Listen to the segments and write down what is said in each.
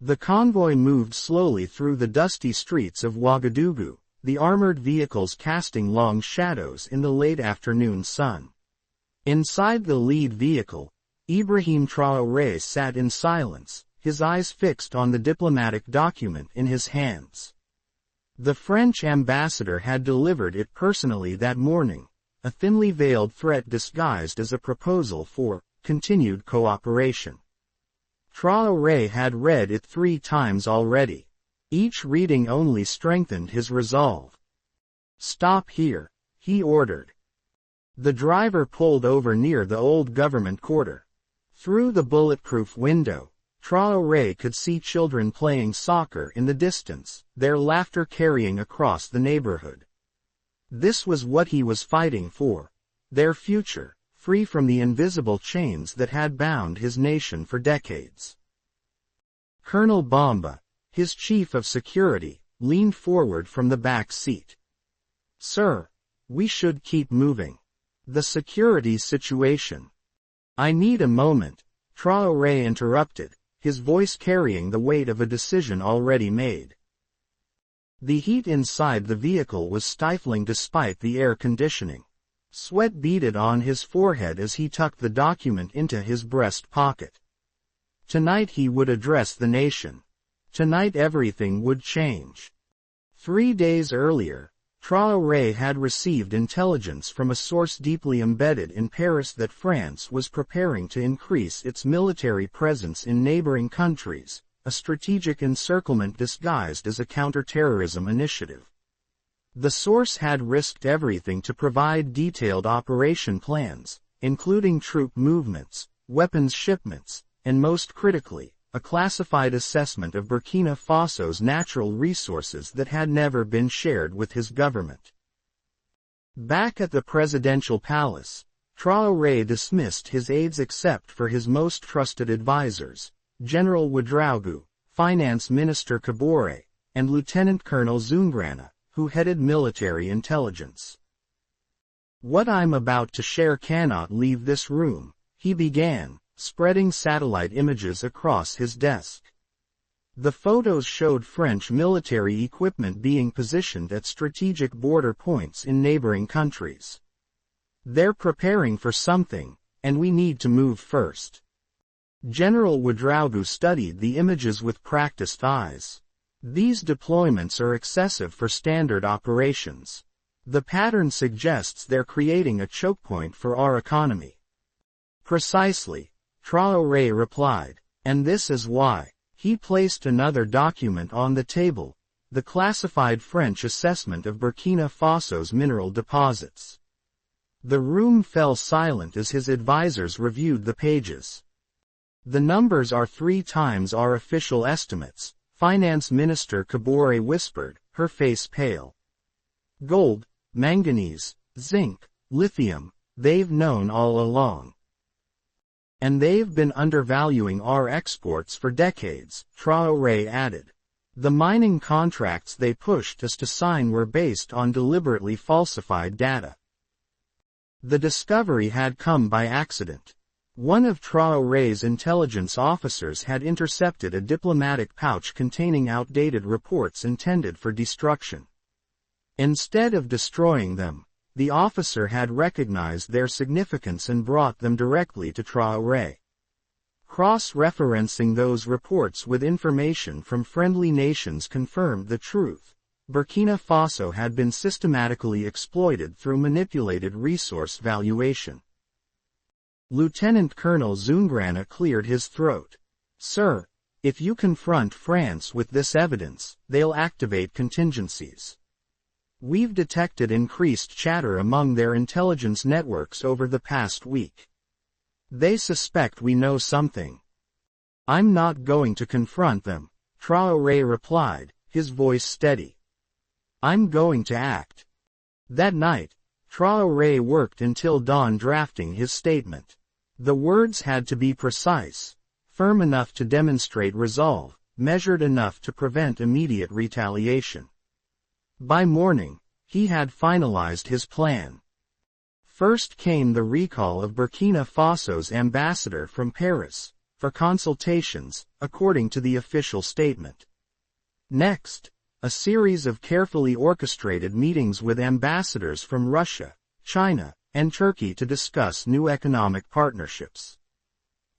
The convoy moved slowly through the dusty streets of Ouagadougou, the armored vehicles casting long shadows in the late afternoon sun. Inside the lead vehicle, Ibrahim Traoré sat in silence, his eyes fixed on the diplomatic document in his hands. The French ambassador had delivered it personally that morning, a thinly veiled threat disguised as a proposal for continued cooperation. Traoré had read it 3 times already. Each reading only strengthened his resolve. "Stop here," he ordered. The driver pulled over near the old government quarter. Through the bulletproof window, Traoré could see children playing soccer in the distance, their laughter carrying across the neighborhood. This was what he was fighting for. Their future, free from the invisible chains that had bound his nation for decades. Colonel Bamba, his chief of security, leaned forward from the back seat. "Sir, we should keep moving. The security situation." "I need a moment," Traoré interrupted, his voice carrying the weight of a decision already made. The heat inside the vehicle was stifling despite the air conditioning. Sweat beaded on his forehead as he tucked the document into his breast pocket. Tonight he would address the nation. Tonight everything would change. 3 days earlier, Traoré had received intelligence from a source deeply embedded in Paris that France was preparing to increase its military presence in neighboring countries, a strategic encirclement disguised as a counterterrorism initiative. The source had risked everything to provide detailed operation plans, including troop movements, weapons shipments, and most critically, a classified assessment of Burkina Faso's natural resources that had never been shared with his government. Back at the presidential palace, Traoré dismissed his aides except for his most trusted advisors, General Ouedraogo, Finance Minister Kabore, and Lieutenant Colonel Zungrana, who headed military intelligence. "What I'm about to share cannot leave this room," he began, spreading satellite images across his desk. The photos showed French military equipment being positioned at strategic border points in neighboring countries. "They're preparing for something, and we need to move first." General Ouedraogo studied the images with practiced eyes. "These deployments are excessive for standard operations. The pattern suggests they're creating a choke point for our economy." "Precisely," Traoré replied, "and this is why." He placed another document on the table, the classified French assessment of Burkina Faso's mineral deposits. The room fell silent as his advisors reviewed the pages. "The numbers are 3 times our official estimates," Finance Minister Kabore whispered, her face pale. "Gold, manganese, zinc, lithium, they've known all along. And they've been undervaluing our exports for decades," Traoré added. "The mining contracts they pushed us to sign were based on deliberately falsified data." The discovery had come by accident. One of Traoré's intelligence officers had intercepted a diplomatic pouch containing outdated reports intended for destruction. Instead of destroying them, the officer had recognized their significance and brought them directly to Traoré. Cross-referencing those reports with information from friendly nations confirmed the truth. Burkina Faso had been systematically exploited through manipulated resource valuation. Lieutenant Colonel Zungrana cleared his throat. "Sir, if you confront France with this evidence, they'll activate contingencies. We've detected increased chatter among their intelligence networks over the past week. They suspect we know something." "I'm not going to confront them," Traoré replied, his voice steady. "I'm going to act." That night, Traoré worked until dawn drafting his statement. The words had to be precise, firm enough to demonstrate resolve, measured enough to prevent immediate retaliation. By morning, he had finalized his plan. First came the recall of Burkina Faso's ambassador from Paris, for consultations, according to the official statement. Next, a series of carefully orchestrated meetings with ambassadors from Russia, China, and Turkey to discuss new economic partnerships.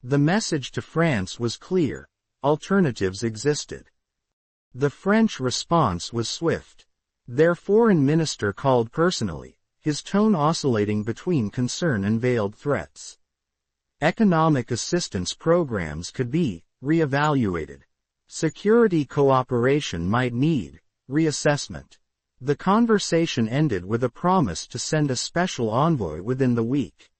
The message to France was clear: alternatives existed. The French response was swift. Their foreign minister called personally, his tone oscillating between concern and veiled threats. Economic assistance programs could be re-evaluated. Security cooperation might need reassessment. The conversation ended with a promise to send a special envoy within the week.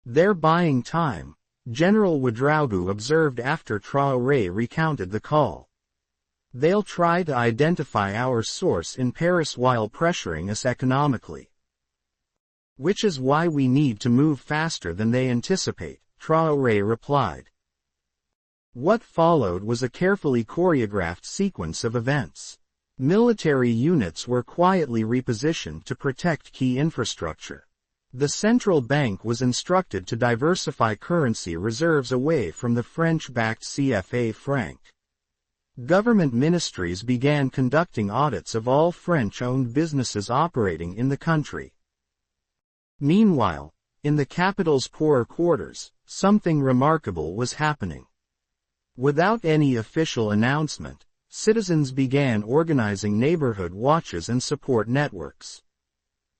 "They're buying time," General Ouedraogo observed after Traoré recounted the call. "They'll try to identify our source in Paris while pressuring us economically. Which is why we need to move faster than they anticipate," Traoré replied. What followed was a carefully choreographed sequence of events. Military units were quietly repositioned to protect key infrastructure. The central bank was instructed to diversify currency reserves away from the French-backed CFA franc. Government ministries began conducting audits of all French-owned businesses operating in the country. Meanwhile, in the capital's poorer quarters, something remarkable was happening. Without any official announcement, citizens began organizing neighborhood watches and support networks.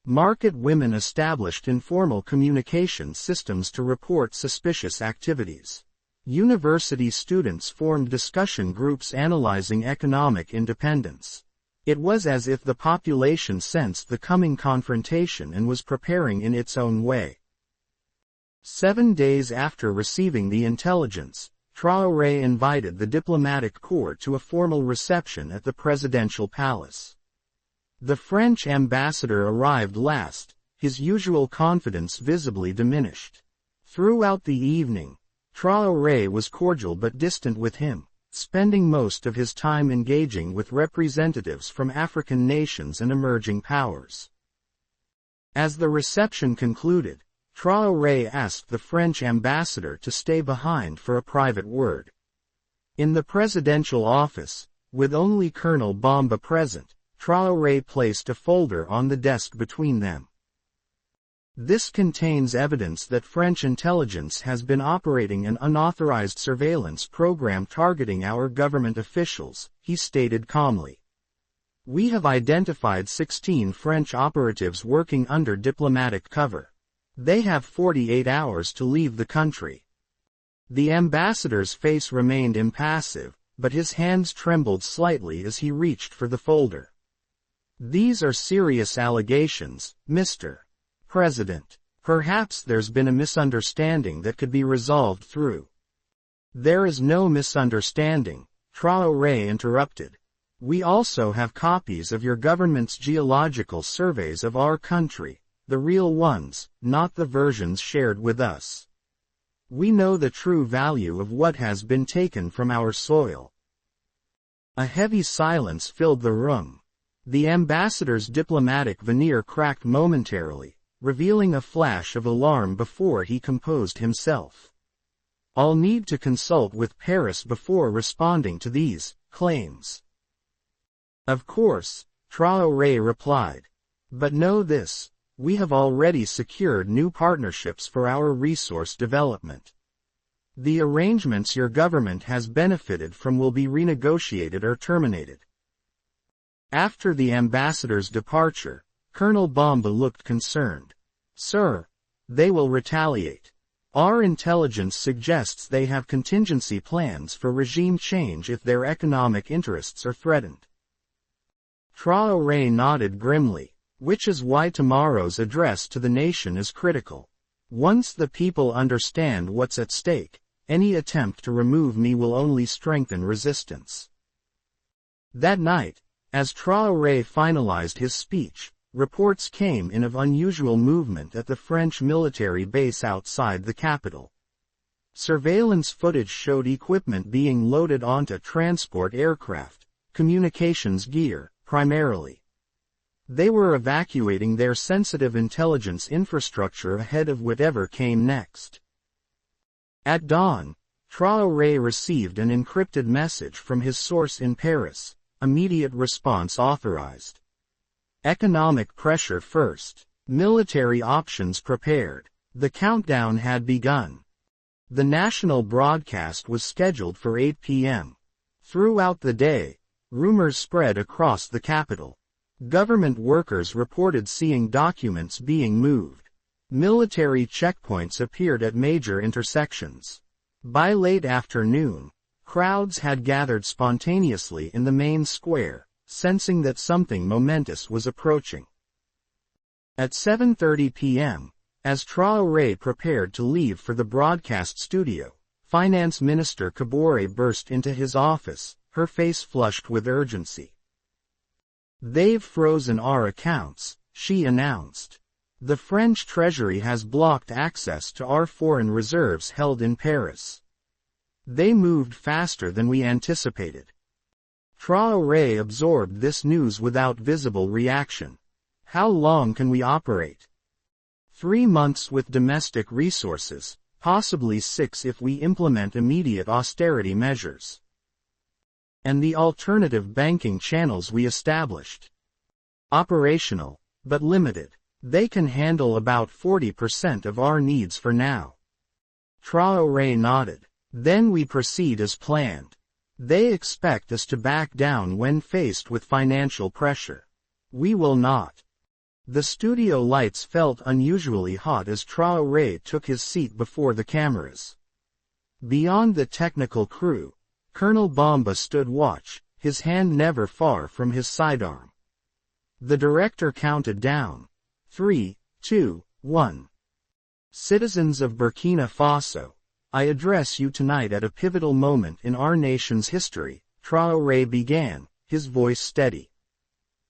Market women established informal communication systems to report suspicious activities. University students formed discussion groups analyzing economic independence. It was as if the population sensed the coming confrontation and was preparing in its own way. 7 days after receiving the intelligence, Traoré invited the diplomatic corps to a formal reception at the presidential palace. The French ambassador arrived last, his usual confidence visibly diminished. Throughout the evening, Traoré was cordial but distant with him, spending most of his time engaging with representatives from African nations and emerging powers. As the reception concluded, Traoré asked the French ambassador to stay behind for a private word. In the presidential office, with only Colonel Bamba present, Traoré placed a folder on the desk between them. "This contains evidence that French intelligence has been operating an unauthorized surveillance program targeting our government officials," he stated calmly. "We have identified 16 French operatives working under diplomatic cover. They have 48 hours to leave the country." The ambassador's face remained impassive, but his hands trembled slightly as he reached for the folder. "These are serious allegations, Mr. President. Perhaps there's been a misunderstanding that could be resolved through—" "There is no misunderstanding," Traoré interrupted. "We also have copies of your government's geological surveys of our country, the real ones, not the versions shared with us. We know the true value of what has been taken from our soil." A heavy silence filled the room. The ambassador's diplomatic veneer cracked momentarily, revealing a flash of alarm before he composed himself. "I'll need to consult with Paris before responding to these claims." "Of course," Traoré replied. "But know this, we have already secured new partnerships for our resource development. The arrangements your government has benefited from will be renegotiated or terminated." After the ambassador's departure, Colonel Bamba looked concerned. "Sir, they will retaliate. Our intelligence suggests they have contingency plans for regime change if their economic interests are threatened." Traoré nodded grimly, which is why tomorrow's address to the nation is critical. "Once the people understand what's at stake, any attempt to remove me will only strengthen resistance." That night, as Traoré finalized his speech, reports came in of unusual movement at the French military base outside the capital. Surveillance footage showed equipment being loaded onto transport aircraft, communications gear, primarily. They were evacuating their sensitive intelligence infrastructure ahead of whatever came next. At dawn, Traoré received an encrypted message from his source in Paris. Immediate response authorized. Economic pressure first. Military options prepared. The countdown had begun. The national broadcast was scheduled for 8 p.m. Throughout the day, rumors spread across the capital. Government workers reported seeing documents being moved. Military checkpoints appeared at major intersections. By late afternoon, crowds had gathered spontaneously in the main square, sensing that something momentous was approaching. At 7:30 p.m., as Traoré prepared to leave for the broadcast studio, Finance Minister Kabore burst into his office, her face flushed with urgency. "They've frozen our accounts," she announced. "The French Treasury has blocked access to our foreign reserves held in Paris. They moved faster than we anticipated." Traoré absorbed this news without visible reaction. "How long can we operate?" 3 months with domestic resources, possibly 6 if we implement immediate austerity measures. "And the alternative banking channels we established?" "Operational, but limited. They can handle about 40% of our needs for now." Traoré nodded. "Then we proceed as planned. They expect us to back down when faced with financial pressure. We will not." The studio lights felt unusually hot as Traoré took his seat before the cameras. Beyond the technical crew, Colonel Bamba stood watch, his hand never far from his sidearm. The director counted down. 3, 2, 1. "Citizens of Burkina Faso, I address you tonight at a pivotal moment in our nation's history," Traoré began, his voice steady.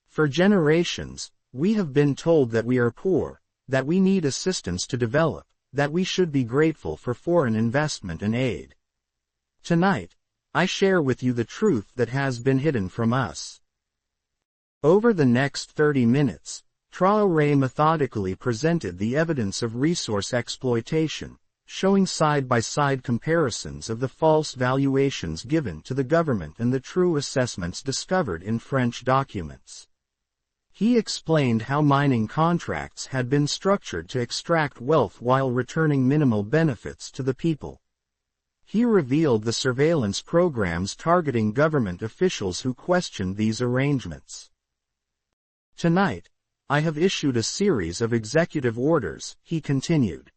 "For generations, we have been told that we are poor, that we need assistance to develop, that we should be grateful for foreign investment and aid. Tonight, I share with you the truth that has been hidden from us." Over the next 30 minutes, Traoré methodically presented the evidence of resource exploitation, showing side-by-side comparisons of the false valuations given to the government and the true assessments discovered in French documents. He explained how mining contracts had been structured to extract wealth while returning minimal benefits to the people. He revealed the surveillance programs targeting government officials who questioned these arrangements. "Tonight, I have issued a series of executive orders," he continued.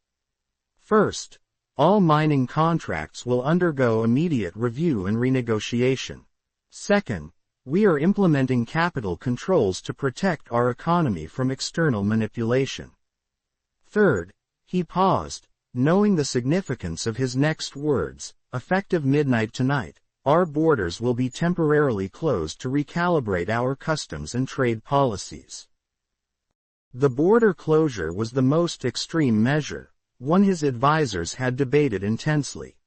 "First, all mining contracts will undergo immediate review and renegotiation. Second, we are implementing capital controls to protect our economy from external manipulation. Third," he paused, knowing the significance of his next words, "effective midnight tonight, our borders will be temporarily closed to recalibrate our customs and trade policies." The border closure was the most extreme measure, one his advisors had debated intensely.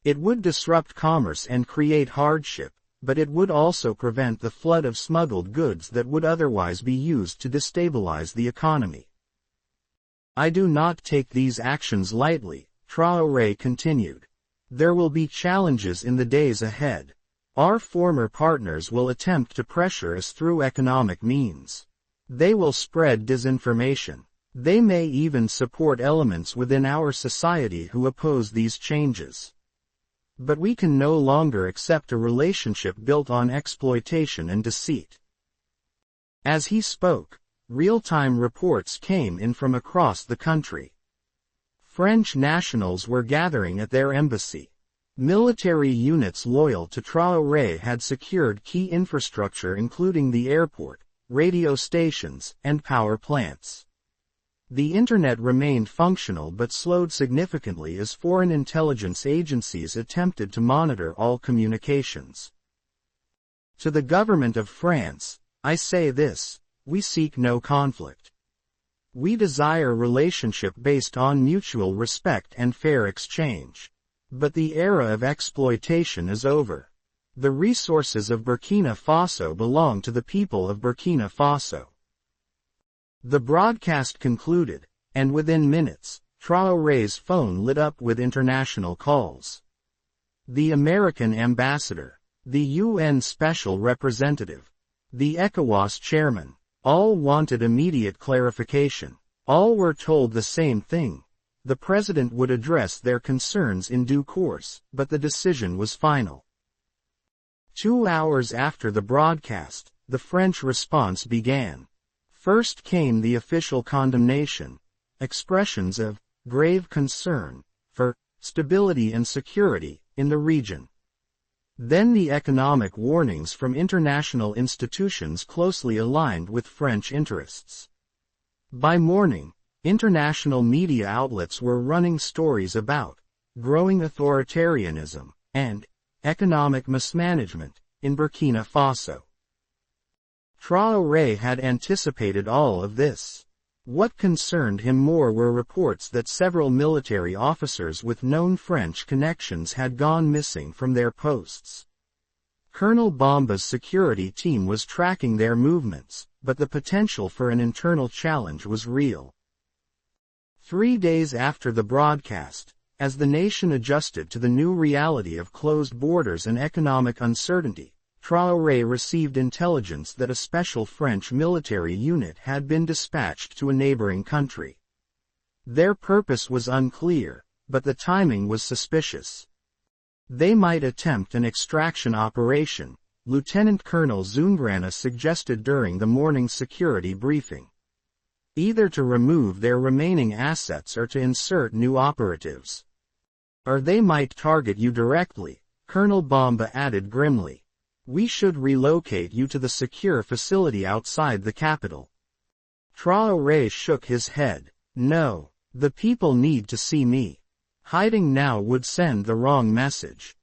It would disrupt commerce and create hardship, but it would also prevent the flood of smuggled goods that would otherwise be used to destabilize the economy. "I do not take these actions lightly," Traoré continued. "There will be challenges in the days ahead. Our former partners will attempt to pressure us through economic means. They will spread disinformation. They may even support elements within our society who oppose these changes. But we can no longer accept a relationship built on exploitation and deceit." As he spoke, real-time reports came in from across the country. French nationals were gathering at their embassy. Military units loyal to Traoré had secured key infrastructure including the airport, radio stations, and power plants. The internet remained functional but slowed significantly as foreign intelligence agencies attempted to monitor all communications. "To the government of France, I say this: we seek no conflict. We desire relationship based on mutual respect and fair exchange. But the era of exploitation is over. The resources of Burkina Faso belong to the people of Burkina Faso." The broadcast concluded, and within minutes, Traoré's phone lit up with international calls. the American ambassador, the UN special representative, the ECOWAS chairman. All wanted immediate clarification. All were told the same thing. The president would address their concerns in due course, but the decision was final. 2 hours after the broadcast, the French response began. First came the official condemnation, expressions of grave concern for stability and security in the region. Then the economic warnings from international institutions closely aligned with French interests. By morning, international media outlets were running stories about growing authoritarianism and economic mismanagement in Burkina Faso. Traoré had anticipated all of this. What concerned him more were reports that several military officers with known French connections had gone missing from their posts. Colonel Bamba's security team was tracking their movements, but the potential for an internal challenge was real. 3 days after the broadcast, as the nation adjusted to the new reality of closed borders and economic uncertainty, Traoré received intelligence that a special French military unit had been dispatched to a neighboring country. Their purpose was unclear, but the timing was suspicious. They might attempt an extraction operation, Lieutenant Colonel Zungrana suggested during the morning security briefing. Either to remove their remaining assets or to insert new operatives. Or they might target you directly, Colonel Bamba added grimly. We should relocate you to the secure facility outside the capital. Traoré shook his head. No, the people need to see me. Hiding now would send the wrong message.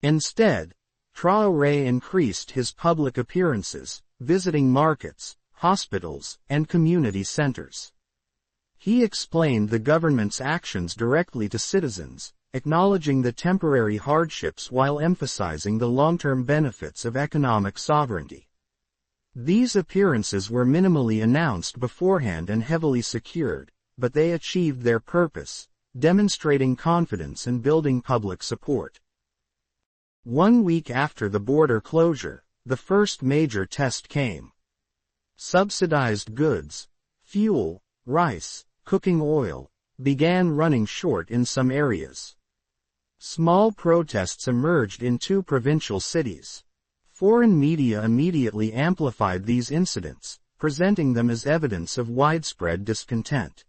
Instead, Traoré increased his public appearances, visiting markets, hospitals, and community centers. He explained the government's actions directly to citizens, acknowledging the temporary hardships while emphasizing the long-term benefits of economic sovereignty. These appearances were minimally announced beforehand and heavily secured, but they achieved their purpose, demonstrating confidence and building public support. 1 week after the border closure, the first major test came. Subsidized goods, fuel, rice, cooking oil, began running short in some areas. Small protests emerged in 2 provincial cities. Foreign media immediately amplified these incidents, presenting them as evidence of widespread discontent.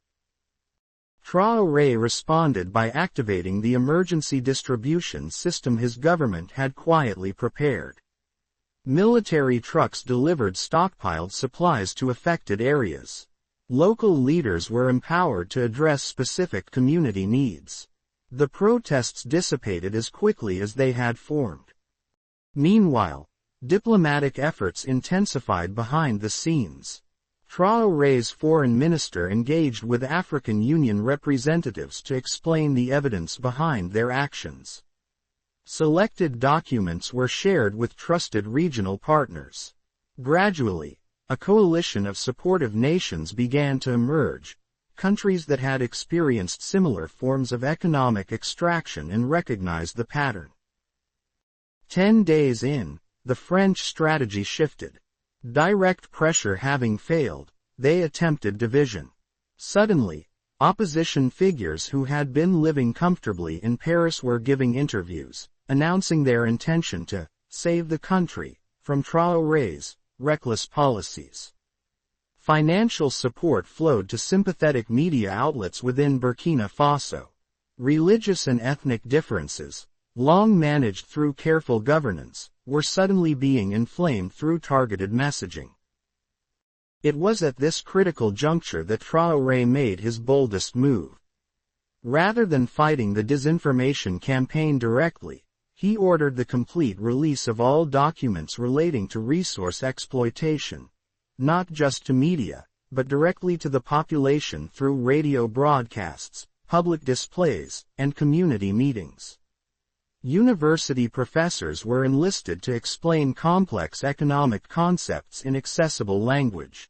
Traoré responded by activating the emergency distribution system his government had quietly prepared. Military trucks delivered stockpiled supplies to affected areas. Local leaders were empowered to address specific community needs. The protests dissipated as quickly as they had formed. Meanwhile, diplomatic efforts intensified behind the scenes. Traoré's foreign minister engaged with African Union representatives to explain the evidence behind their actions. Selected documents were shared with trusted regional partners. Gradually, a coalition of supportive nations began to emerge, countries that had experienced similar forms of economic extraction and recognized the pattern. 10 days in, the French strategy shifted. Direct pressure having failed, they attempted division. Suddenly, opposition figures who had been living comfortably in Paris were giving interviews, announcing their intention to save the country from Traoré's reckless policies. Financial support flowed to sympathetic media outlets within Burkina Faso. Religious and ethnic differences, long managed through careful governance, were suddenly being inflamed through targeted messaging. It was at this critical juncture that Traoré made his boldest move. Rather than fighting the disinformation campaign directly, he ordered the complete release of all documents relating to resource exploitation. Not just to media, but directly to the population through radio broadcasts, public displays, and community meetings. University professors were enlisted to explain complex economic concepts in accessible language.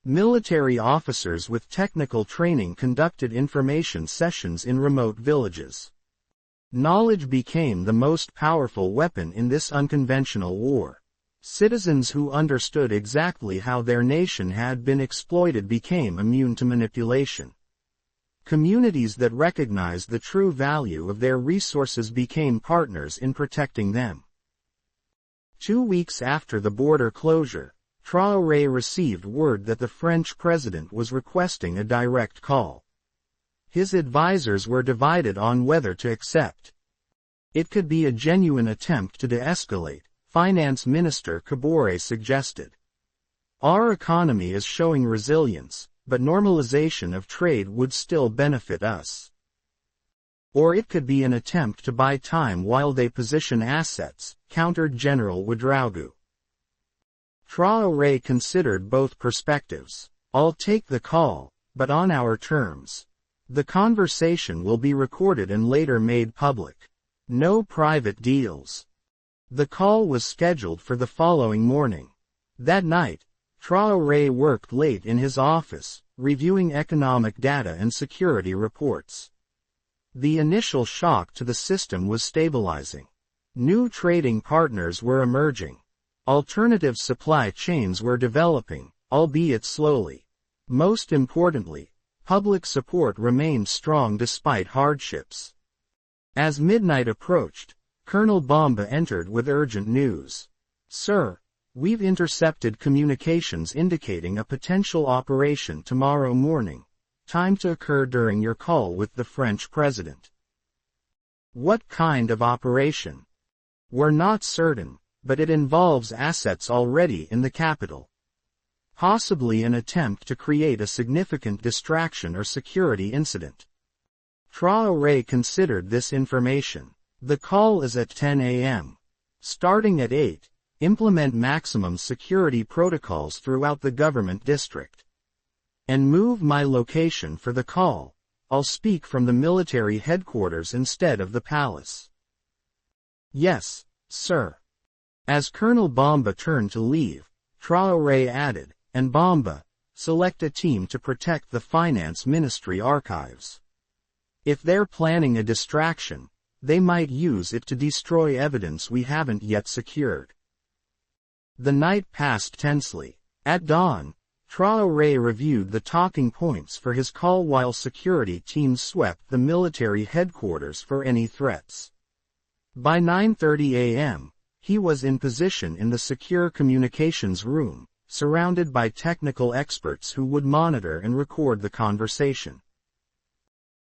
Military officers with technical training conducted information sessions in remote villages. Knowledge became the most powerful weapon in this unconventional war. Citizens who understood exactly how their nation had been exploited became immune to manipulation. Communities that recognized the true value of their resources became partners in protecting them. 2 weeks after the border closure, Traoré received word that the French president was requesting a direct call. His advisors were divided on whether to accept. It could be a genuine attempt to de-escalate, Finance Minister Kabore suggested. Our economy is showing resilience, but normalization of trade would still benefit us. Or it could be an attempt to buy time while they position assets, countered General Ouedraogo. Traoré considered both perspectives. I'll take the call, but on our terms. The conversation will be recorded and later made public. No private deals. The call was scheduled for the following morning. That night, Traoré worked late in his office, reviewing economic data and security reports. The initial shock to the system was stabilizing. New trading partners were emerging. Alternative supply chains were developing, albeit slowly. Most importantly, public support remained strong despite hardships. As midnight approached, Colonel Bamba entered with urgent news. Sir, we've intercepted communications indicating a potential operation tomorrow morning, timed to occur during your call with the French president. What kind of operation? We're not certain, but it involves assets already in the capital. Possibly an attempt to create a significant distraction or security incident. Traoré considered this information. The call is at 10 a.m. Starting at 8, implement maximum security protocols throughout the government district. And move my location for the call. I'll speak from the military headquarters instead of the palace. Yes, sir. As Colonel Bamba turned to leave, Traoré added, and Bamba, select a team to protect the Finance Ministry archives. If they're planning a distraction, they might use it to destroy evidence we haven't yet secured. The night passed tensely. At dawn, Traoré reviewed the talking points for his call while security teams swept the military headquarters for any threats. By 9:30 a.m., he was in position in the secure communications room, surrounded by technical experts who would monitor and record the conversation.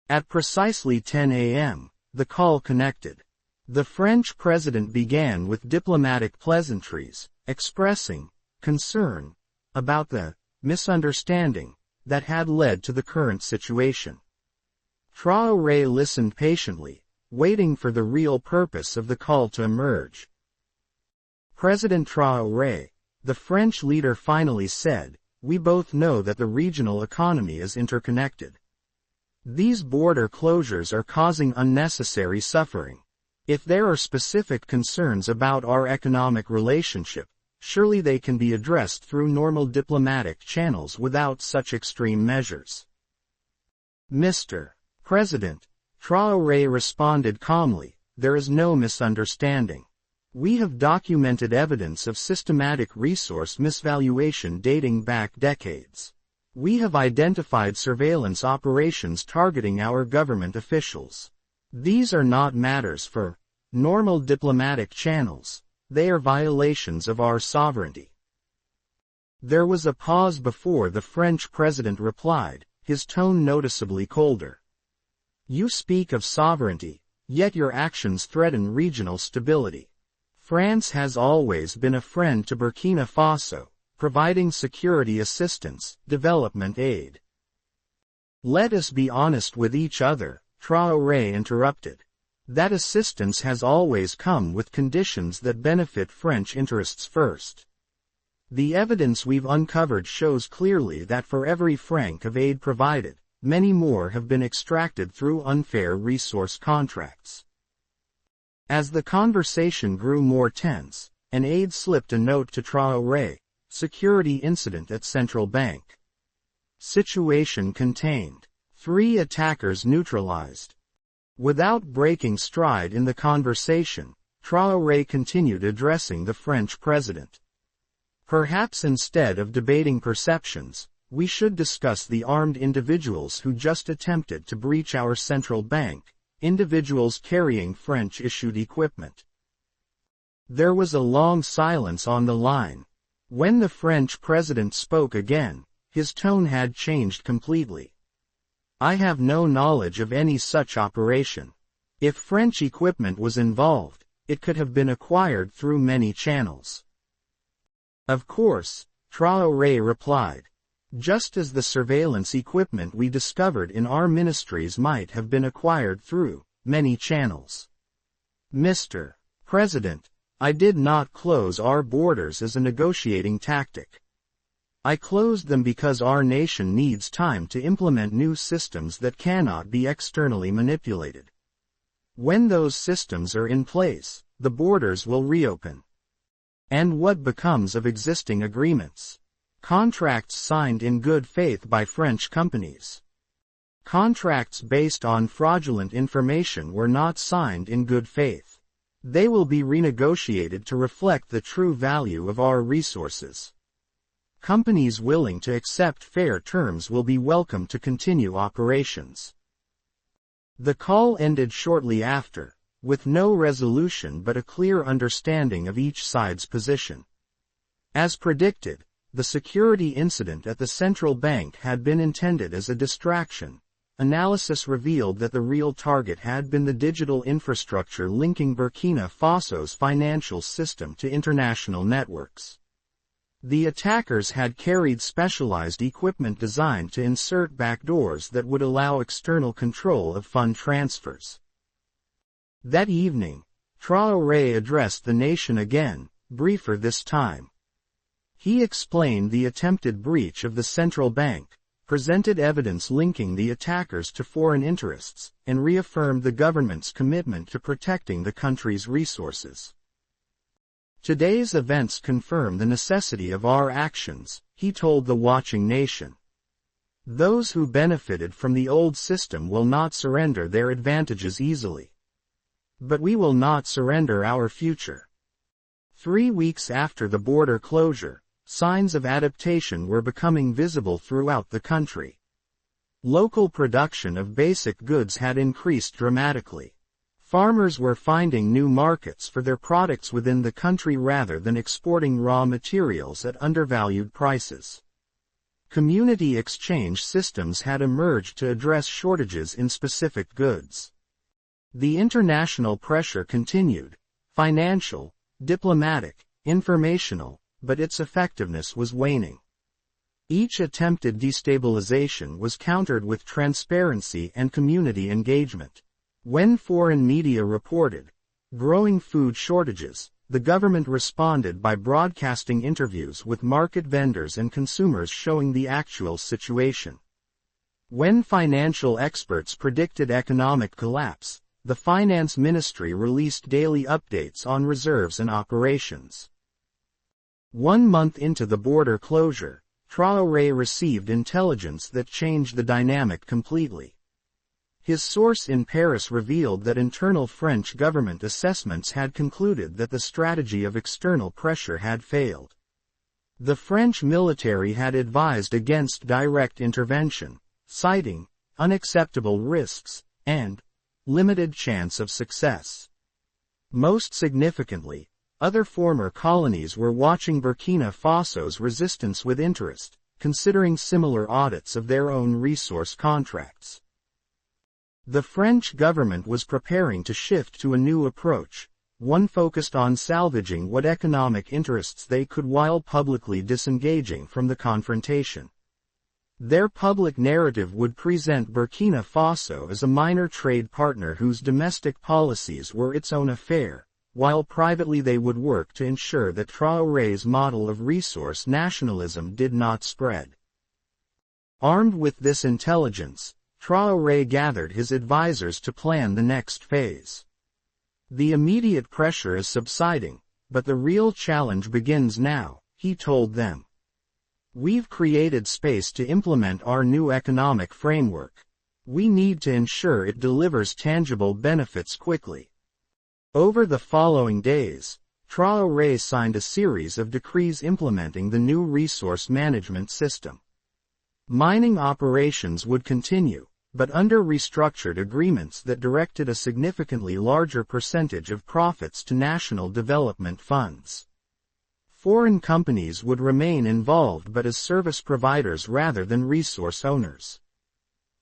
At precisely 10 a.m., the call connected. The French president began with diplomatic pleasantries, expressing concern about the misunderstanding that had led to the current situation. Traoré listened patiently, waiting for the real purpose of the call to emerge. President Traoré, the French leader finally said, we both know that the regional economy is interconnected. These border closures are causing unnecessary suffering. If there are specific concerns about our economic relationship, surely they can be addressed through normal diplomatic channels without such extreme measures. Mr. President, Traoré responded calmly, there is no misunderstanding. We have documented evidence of systematic resource misvaluation dating back decades. We have identified surveillance operations targeting our government officials. These are not matters for normal diplomatic channels. They are violations of our sovereignty. There was a pause before the French president replied, his tone noticeably colder. You speak of sovereignty, yet your actions threaten regional stability. France has always been a friend to Burkina Faso, providing security assistance, development aid. Let us be honest with each other, Traoré interrupted. That assistance has always come with conditions that benefit French interests first. The evidence we've uncovered shows clearly that for every franc of aid provided, many more have been extracted through unfair resource contracts. As the conversation grew more tense, an aide slipped a note to Traoré, security incident at central bank. Situation contained. 3 attackers neutralized. Without breaking stride in the conversation, Traoré continued addressing the French president. Perhaps instead of debating perceptions, we should discuss the armed individuals who just attempted to breach our central bank, individuals carrying French-issued equipment. There was a long silence on the line. When the French president spoke again, his tone had changed completely. I have no knowledge of any such operation. If French equipment was involved, it could have been acquired through many channels. Of course, Traoré replied. Just as the surveillance equipment we discovered in our ministries might have been acquired through many channels. Mr. President, I did not close our borders as a negotiating tactic. I closed them because our nation needs time to implement new systems that cannot be externally manipulated. When those systems are in place, the borders will reopen. And what becomes of existing agreements? Contracts signed in good faith by French companies. Contracts based on fraudulent information were not signed in good faith. They will be renegotiated to reflect the true value of our resources. Companies willing to accept fair terms will be welcome to continue operations. The call ended shortly after, with no resolution but a clear understanding of each side's position. As predicted, the security incident at the central bank had been intended as a distraction. Analysis revealed that the real target had been the digital infrastructure linking Burkina Faso's financial system to international networks. The attackers had carried specialized equipment designed to insert backdoors that would allow external control of fund transfers. That evening, Traoré addressed the nation again, briefer this time. He explained the attempted breach of the central bank, presented evidence linking the attackers to foreign interests, and reaffirmed the government's commitment to protecting the country's resources. Today's events confirm the necessity of our actions, he told the watching nation. Those who benefited from the old system will not surrender their advantages easily. But we will not surrender our future. 3 weeks after the border closure, signs of adaptation were becoming visible throughout the country. Local production of basic goods had increased dramatically. Farmers were finding new markets for their products within the country rather than exporting raw materials at undervalued prices. Community exchange systems had emerged to address shortages in specific goods. The international pressure continued, financial, diplomatic, informational, but its effectiveness was waning. Each attempted destabilization was countered with transparency and community engagement. When foreign media reported growing food shortages, the government responded by broadcasting interviews with market vendors and consumers showing the actual situation. When financial experts predicted economic collapse, the Finance Ministry released daily updates on reserves and operations. 1 month into the border closure, Traoré received intelligence that changed the dynamic completely. His source in Paris revealed that internal French government assessments had concluded that the strategy of external pressure had failed. The French military had advised against direct intervention, citing unacceptable risks and limited chance of success. Most significantly, other former colonies were watching Burkina Faso's resistance with interest, considering similar audits of their own resource contracts. The French government was preparing to shift to a new approach, one focused on salvaging what economic interests they could while publicly disengaging from the confrontation. Their public narrative would present Burkina Faso as a minor trade partner whose domestic policies were its own affair, while privately they would work to ensure that Traoré's model of resource nationalism did not spread. Armed with this intelligence, Traoré gathered his advisors to plan the next phase. The immediate pressure is subsiding, but the real challenge begins now, he told them. We've created space to implement our new economic framework. We need to ensure it delivers tangible benefits quickly. Over the following days, Traoré signed a series of decrees implementing the new resource management system. Mining operations would continue, but under restructured agreements that directed a significantly larger percentage of profits to national development funds. Foreign companies would remain involved but as service providers rather than resource owners.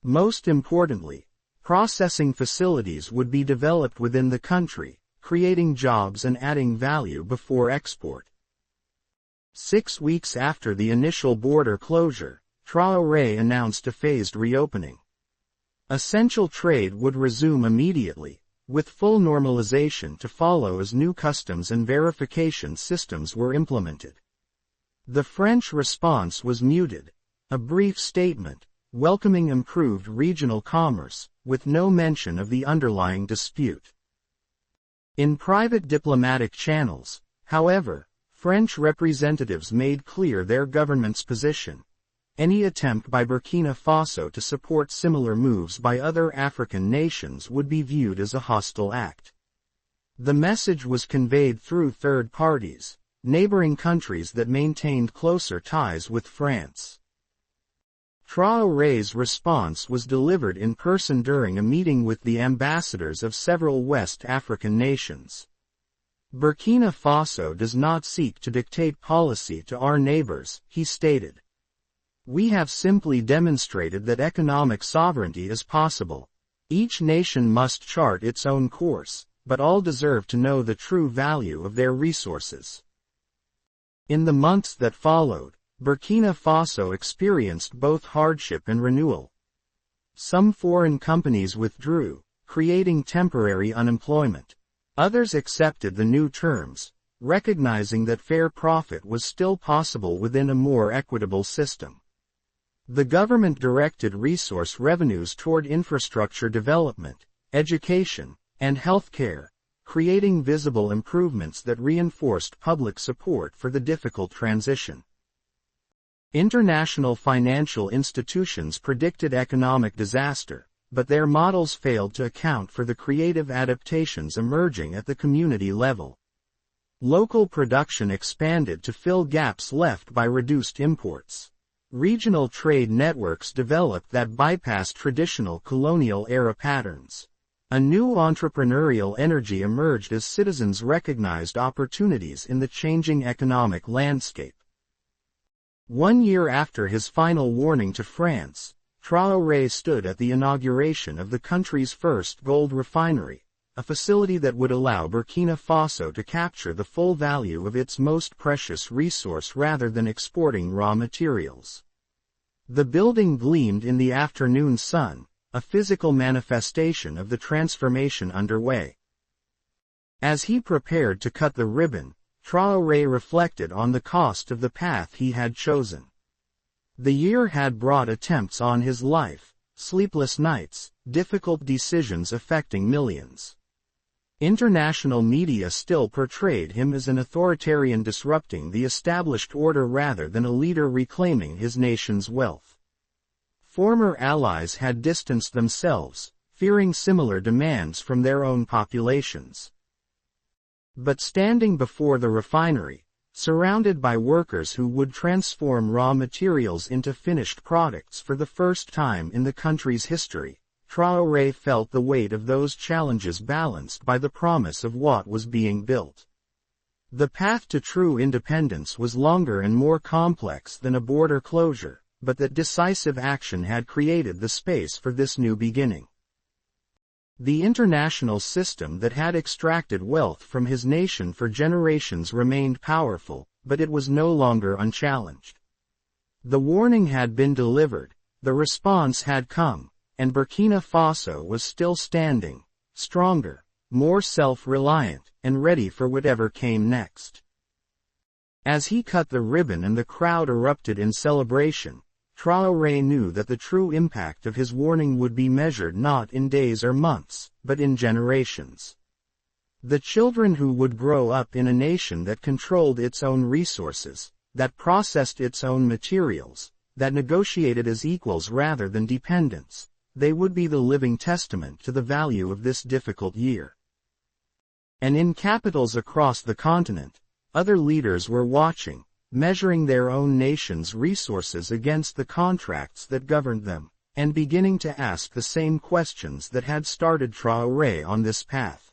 Most importantly, processing facilities would be developed within the country, creating jobs and adding value before export. 6 weeks after the initial border closure, Traoré announced a phased reopening. Essential trade would resume immediately, with full normalization to follow as new customs and verification systems were implemented. The French response was muted, a brief statement, welcoming improved regional commerce, with no mention of the underlying dispute. In private diplomatic channels, however, French representatives made clear their government's position. Any attempt by Burkina Faso to support similar moves by other African nations would be viewed as a hostile act. The message was conveyed through third parties, neighboring countries that maintained closer ties with France. Traoré's response was delivered in person during a meeting with the ambassadors of several West African nations. Burkina Faso does not seek to dictate policy to our neighbors, he stated. We have simply demonstrated that economic sovereignty is possible. Each nation must chart its own course, but all deserve to know the true value of their resources. In the months that followed, Burkina Faso experienced both hardship and renewal. Some foreign companies withdrew, creating temporary unemployment. Others accepted the new terms, recognizing that fair profit was still possible within a more equitable system. The government directed resource revenues toward infrastructure development, education, and healthcare, creating visible improvements that reinforced public support for the difficult transition. International financial institutions predicted economic disaster, but their models failed to account for the creative adaptations emerging at the community level. Local production expanded to fill gaps left by reduced imports. Regional trade networks developed that bypassed traditional colonial-era patterns. A new entrepreneurial energy emerged as citizens recognized opportunities in the changing economic landscape. 1 year after his final warning to France, Traoré stood at the inauguration of the country's first gold refinery, a facility that would allow Burkina Faso to capture the full value of its most precious resource rather than exporting raw materials. The building gleamed in the afternoon sun, a physical manifestation of the transformation underway. As he prepared to cut the ribbon, Traoré reflected on the cost of the path he had chosen. The year had brought attempts on his life, sleepless nights, difficult decisions affecting millions. International media still portrayed him as an authoritarian disrupting the established order rather than a leader reclaiming his nation's wealth. Former allies had distanced themselves, fearing similar demands from their own populations. But standing before the refinery, surrounded by workers who would transform raw materials into finished products for the first time in the country's history, Traoré felt the weight of those challenges balanced by the promise of what was being built. The path to true independence was longer and more complex than a border closure, but that decisive action had created the space for this new beginning. The international system that had extracted wealth from his nation for generations remained powerful, but it was no longer unchallenged. The warning had been delivered, the response had come, and Burkina Faso was still standing, stronger, more self-reliant, and ready for whatever came next. As he cut the ribbon and the crowd erupted in celebration, Traoré knew that the true impact of his warning would be measured not in days or months, but in generations. The children who would grow up in a nation that controlled its own resources, that processed its own materials, that negotiated as equals rather than dependents, they would be the living testament to the value of this difficult year. And in capitals across the continent, other leaders were watching, measuring their own nation's resources against the contracts that governed them, and beginning to ask the same questions that had started Traoré on this path.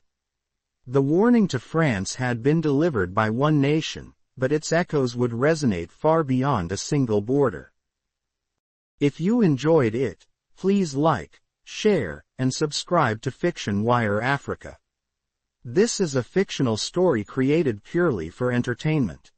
The warning to France had been delivered by one nation, but its echoes would resonate far beyond a single border. If you enjoyed it, please like, share, and subscribe to FictionWire Africa. This is a fictional story created purely for entertainment.